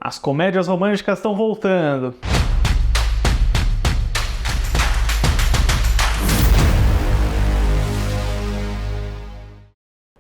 As comédias românticas estão voltando.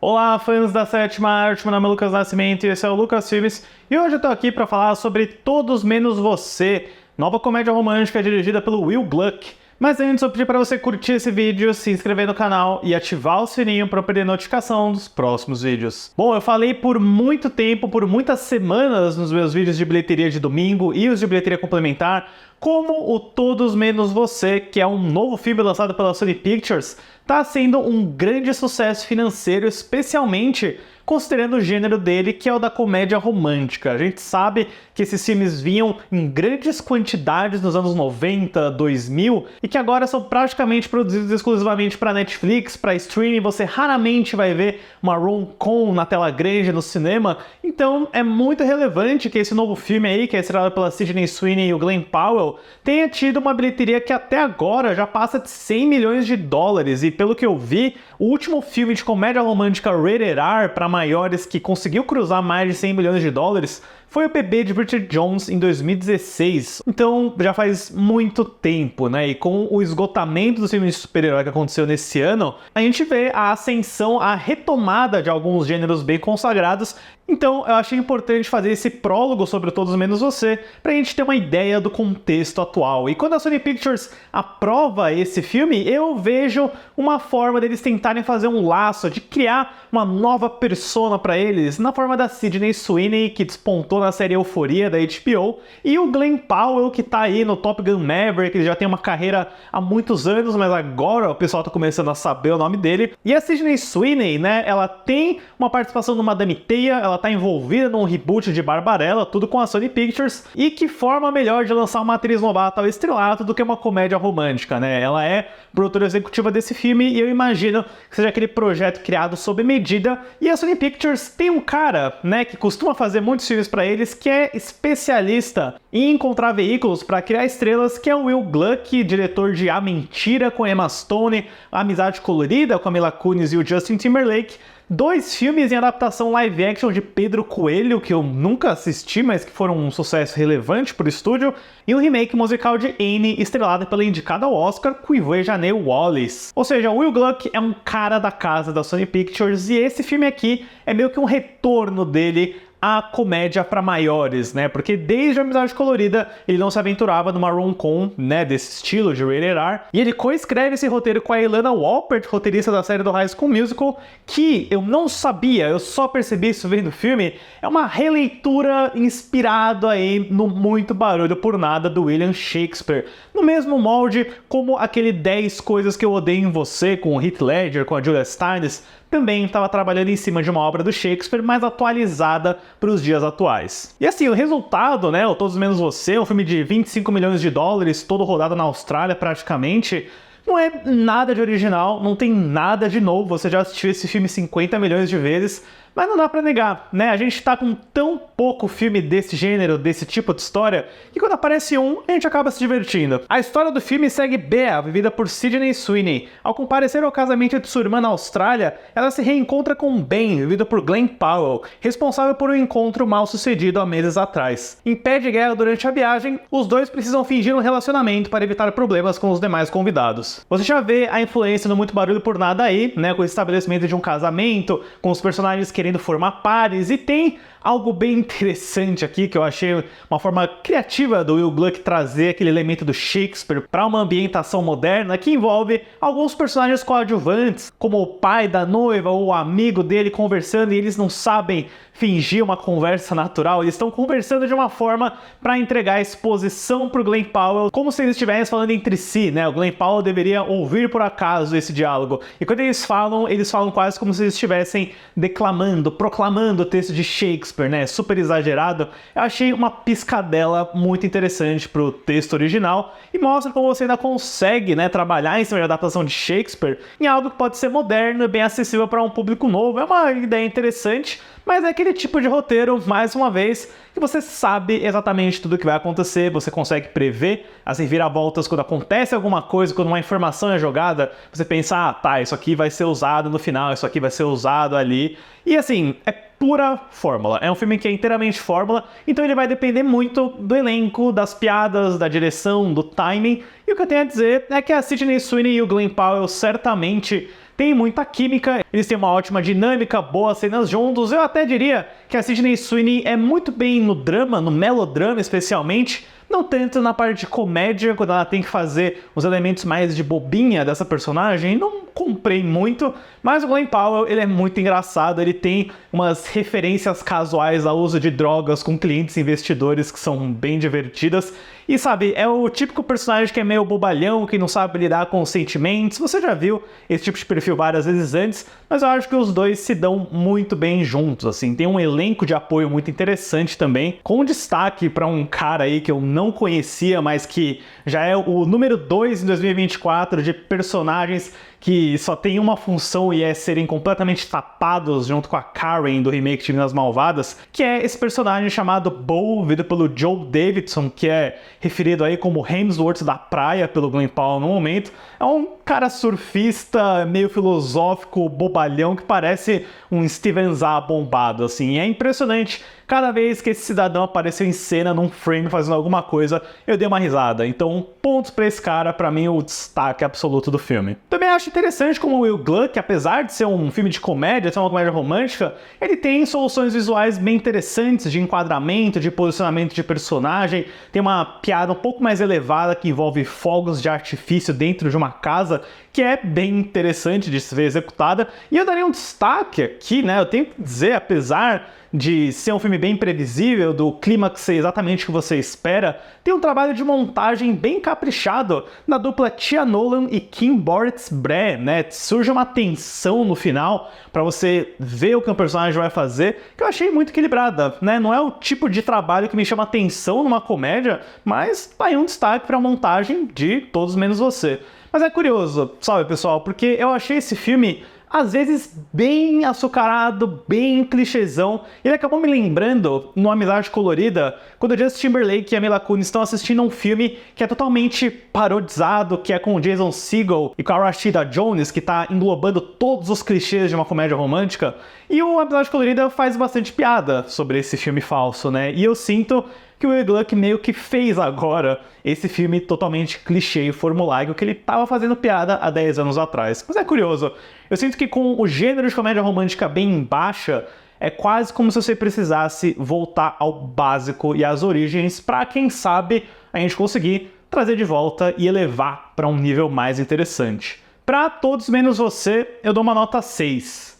Olá, fãs da sétima arte, meu nome é Lucas Nascimento e esse é o Lucas Filmes. E hoje eu tô aqui para falar sobre Todos Menos Você, nova comédia romântica dirigida pelo Will Gluck. Mas antes eu pedi para você curtir esse vídeo, se inscrever no canal e ativar o sininho para perder notificação dos próximos vídeos. Bom, eu falei por muito tempo, por muitas semanas nos meus vídeos de bilheteria de domingo e os de bilheteria complementar, como o Todos Menos Você, que é um novo filme lançado pela Sony Pictures, está sendo um grande sucesso financeiro, especialmente considerando o gênero dele, que é o da comédia romântica. A gente sabe que esses filmes vinham em grandes quantidades nos anos 90, 2000, e que agora são praticamente produzidos exclusivamente para Netflix, para streaming. Você raramente vai ver uma rom-com na tela grande no cinema, então é muito relevante que esse novo filme aí, que é estrelado pela Sydney Sweeney e o Glen Powell, tenha tido uma bilheteria que até agora já passa de 100 milhões de dólares, e pelo que eu vi, o último filme de comédia romântica rated R para maiores que conseguiu cruzar mais de 100 milhões de dólares foi o Bebê de Bridget Jones em 2016. Então já faz muito tempo, né? E com o esgotamento dos filmes de super-herói que aconteceu nesse ano, a gente vê a ascensão, a retomada de alguns gêneros bem consagrados. Então eu achei importante fazer esse prólogo sobre Todos Menos Você, pra gente ter uma ideia do contexto atual. E quando a Sony Pictures aprova esse filme, eu vejo uma forma deles tentarem fazer um laço, de criar uma nova persona pra eles, na forma da Sydney Sweeney, que despontou na série Euforia da HBO, e o Glen Powell, que tá aí no Top Gun Maverick. Ele já tem uma carreira há muitos anos, mas agora o pessoal tá começando a saber o nome dele. E a Sydney Sweeney, né, ela tem uma participação no Madame Teia, ela tá envolvida num reboot de Barbarella, tudo com a Sony Pictures, e que forma melhor de lançar uma atriz novata ao estrelato do que uma comédia romântica, né? Ela é produtora executiva desse filme e eu imagino que seja aquele projeto criado sob medida, e a Sony Pictures tem um cara, né, que costuma fazer muitos filmes pra eles, que é especialista em encontrar veículos para criar estrelas, que é o Will Gluck, diretor de A Mentira com Emma Stone, A Amizade Colorida com a Mila Kunis e o Justin Timberlake, dois filmes em adaptação live action de Pedro Coelho, que eu nunca assisti, mas que foram um sucesso relevante para o estúdio, e um remake musical de Annie, estrelada pela indicada ao Oscar, Quivoy Janelle Wallis. Ou seja, o Will Gluck é um cara da casa da Sony Pictures, e esse filme aqui é meio que um retorno dele a comédia para maiores, né? Porque desde a Amizade Colorida ele não se aventurava numa rom-com, né, desse estilo de rated R, e ele coescreve esse roteiro com a Ilana Walpert, roteirista da série do High School Musical, que eu não sabia, eu só percebi isso vendo o filme, é uma releitura inspirada aí no Muito Barulho por Nada do William Shakespeare, no mesmo molde como aquele 10 Coisas que Eu Odeio em Você com o Heath Ledger, com a Julia Stiles, também estava trabalhando em cima de uma obra do Shakespeare, mais atualizada para os dias atuais. E assim, o resultado, né, o Todos Menos Você, um filme de 25 milhões de dólares, todo rodado na Austrália praticamente, não é nada de original, não tem nada de novo. Você já assistiu esse filme 50 milhões de vezes, mas não dá pra negar, né? A gente tá com tão pouco filme desse gênero, desse tipo de história, que quando aparece um, a gente acaba se divertindo. A história do filme segue Bea, vivida por Sydney Sweeney. Ao comparecer ao casamento de sua irmã na Austrália, ela se reencontra com Ben, vivido por Glen Powell, responsável por um encontro mal sucedido há meses atrás. Em pé de guerra durante a viagem, os dois precisam fingir um relacionamento para evitar problemas com os demais convidados. Você já vê a influência no Muito Barulho por Nada aí, né? Com o estabelecimento de um casamento, com os personagens querendo formar pares, e tem algo bem interessante aqui, que eu achei uma forma criativa do Will Gluck trazer aquele elemento do Shakespeare para uma ambientação moderna, que envolve alguns personagens coadjuvantes, como o pai da noiva ou o amigo dele conversando, e eles não sabem fingir uma conversa natural, eles estão conversando de uma forma para entregar a exposição para o Glen Powell, como se eles estivessem falando entre si, né? O Glen Powell deveria ouvir por acaso esse diálogo, e quando eles falam quase como se eles estivessem declamando, proclamando o texto de Shakespeare, né? Super exagerado. Eu achei uma piscadela muito interessante pro texto original e mostra como você ainda consegue, né, trabalhar em cima de adaptação de Shakespeare em algo que pode ser moderno e bem acessível para um público novo. É uma ideia interessante, mas é aquele tipo de roteiro, mais uma vez, que você sabe exatamente tudo o que vai acontecer, você consegue prever as reviravoltas quando acontece alguma coisa, quando uma informação é jogada, você pensa, ah, tá, isso aqui vai ser usado no final, isso aqui vai ser usado ali. E assim, é pura fórmula. É um filme que é inteiramente fórmula, então ele vai depender muito do elenco, das piadas, da direção, do timing. E o que eu tenho a dizer é que a Sydney Sweeney e o Glen Powell certamente têm muita química, eles têm uma ótima dinâmica, boas cenas juntos. Eu até diria que a Sydney Sweeney é muito bem no drama, no melodrama especialmente, não tanto na parte de comédia, quando ela tem que fazer os elementos mais de bobinha dessa personagem, não comprei muito, mas o Glen Powell, ele é muito engraçado, ele tem umas referências casuais ao uso de drogas com clientes e investidores que são bem divertidas, e sabe, é o típico personagem que é meio bobalhão, que não sabe lidar com os sentimentos. Você já viu esse tipo de perfil várias vezes antes, mas eu acho que os dois se dão muito bem juntos, assim, tem um elenco de apoio muito interessante também, com destaque para um cara aí que eu não conhecia, mas que já é o número 2 em 2024 de personagens que só tem uma função e é serem completamente tapados junto com a Karen do remake de Meninas Malvadas, que é esse personagem chamado Bo, vivido pelo Joe Davidson, que é referido aí como Hemsworth da praia pelo Glen Powell no momento. É um cara surfista, meio filosófico, bobalhão, que parece um Steven Zah bombado, assim. É impressionante. Cada vez que esse cidadão apareceu em cena, num frame, fazendo alguma coisa, eu dei uma risada. Então, pontos pra esse cara, pra mim, o destaque absoluto do filme. Também acho interessante como o Will Gluck, apesar de ser um filme de comédia, ser uma comédia romântica, ele tem soluções visuais bem interessantes, de enquadramento, de posicionamento de personagem. Tem uma piada um pouco mais elevada que envolve fogos de artifício dentro de uma casa, que é bem interessante de se ver executada. E eu daria um destaque aqui, né? Eu tenho que dizer, apesar de ser um filme bem previsível, do clímax ser exatamente o que você espera, tem um trabalho de montagem bem caprichado na dupla Tia Nolan e Kim Boretz-Bré, né? Surge uma tensão no final para você ver o que o personagem vai fazer, que eu achei muito equilibrada, né? Não é o tipo de trabalho que me chama atenção numa comédia, mas tá aí um destaque para a montagem de Todos Menos Você. Mas é curioso, sabe, pessoal, porque eu achei esse filme às vezes bem açucarado, bem clichêzão. Ele acabou me lembrando, no Amizade Colorida, quando o Justin Timberlake e a Mila Kunis estão assistindo um filme que é totalmente parodizado, que é com o Jason Segel e com a Rashida Jones, que tá englobando todos os clichês de uma comédia romântica. E o Amizade Colorida faz bastante piada sobre esse filme falso, né? E eu sinto que o Will Gluck meio que fez agora esse filme totalmente clichê e formulário que ele tava fazendo piada há 10 anos atrás. Mas é curioso, eu sinto que com o gênero de comédia romântica bem baixa, é quase como se você precisasse voltar ao básico e às origens para, quem sabe, a gente conseguir trazer de volta e elevar para um nível mais interessante. Para Todos Menos Você, eu dou uma nota 6.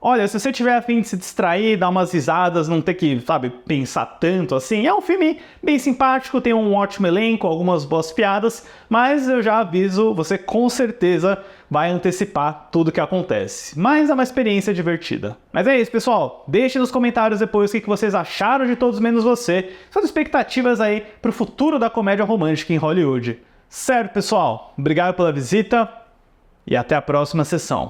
Olha, se você tiver a fim de se distrair, dar umas risadas, não ter que, sabe, pensar tanto assim, é um filme bem simpático, tem um ótimo elenco, algumas boas piadas, mas eu já aviso, você com certeza vai antecipar tudo o que acontece. Mas é uma experiência divertida. Mas é isso, pessoal. Deixe nos comentários depois o que vocês acharam de Todos Menos Você, suas expectativas aí pro futuro da comédia romântica em Hollywood. Certo, pessoal? Obrigado pela visita e até a próxima sessão.